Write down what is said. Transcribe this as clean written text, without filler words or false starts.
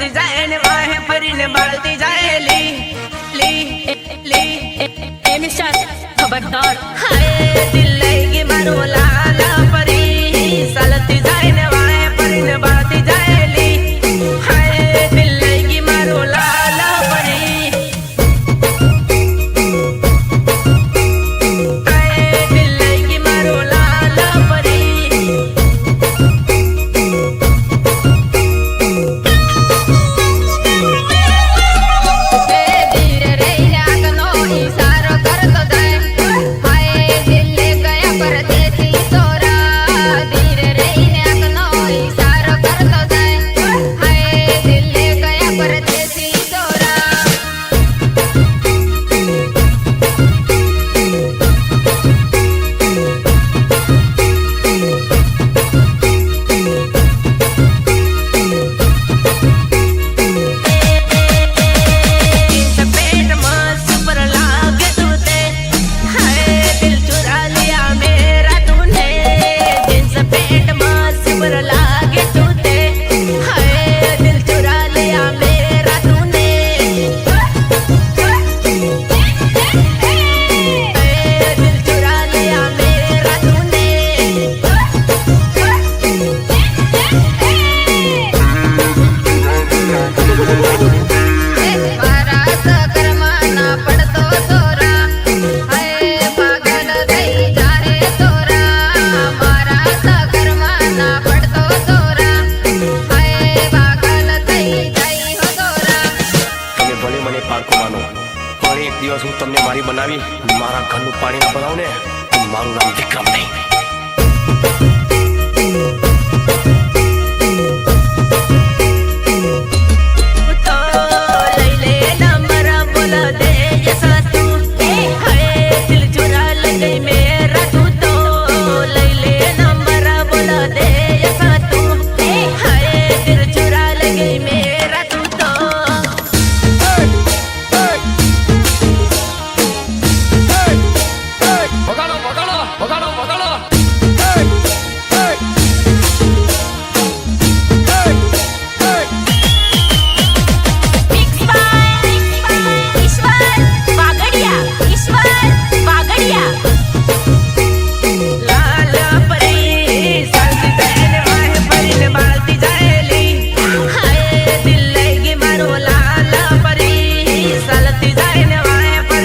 ચાલતી જાય ને વાહે ફરીને બાળતી જાય લી લી લી એ મિસ્ટર ખબરદાર હાય દિલ લઈ ગઈ મારો લાલ પરી ચાલતી જાય ને વાહે ફરીને બાળતી જાય લી હાય દિલ લઈ ગઈ મારો લાલ પરી હાય દિલ લઈ ગઈ મારો લાલ પરી ધીરે રહીને આગનો ઈશારો કરતો જાય હાય દિલ લે ગયા પરદેશી સોરા ધીરે રહીને આગનો ઈશારો કરતો જાય હાય દિલ લે ગયા પરદેશી સોરા पेट मस्त पर लागे तूने हाय दिल चुरा लिया मेरा तूने जिनसे पेट मस्त पर लागे तूने हाय दिल चुरा लिया मेरा तूने हाय दिल चुरा लिया मेरा तूने મારા સકરમાં ના પડતો સોરા હાય પાગલ થઈ જાહે સોરા મારા સકરમાં ના પડતો સોરા હાય પાગલ થઈ જાય હો સોરા તમે ભલે મને પારકો માનો પણ એક દિવસ હું તમને મારી બનાવી મારા ઘરનું પાણી ના બનાવું ને તો મારું નામ વિક્રમ નહીં.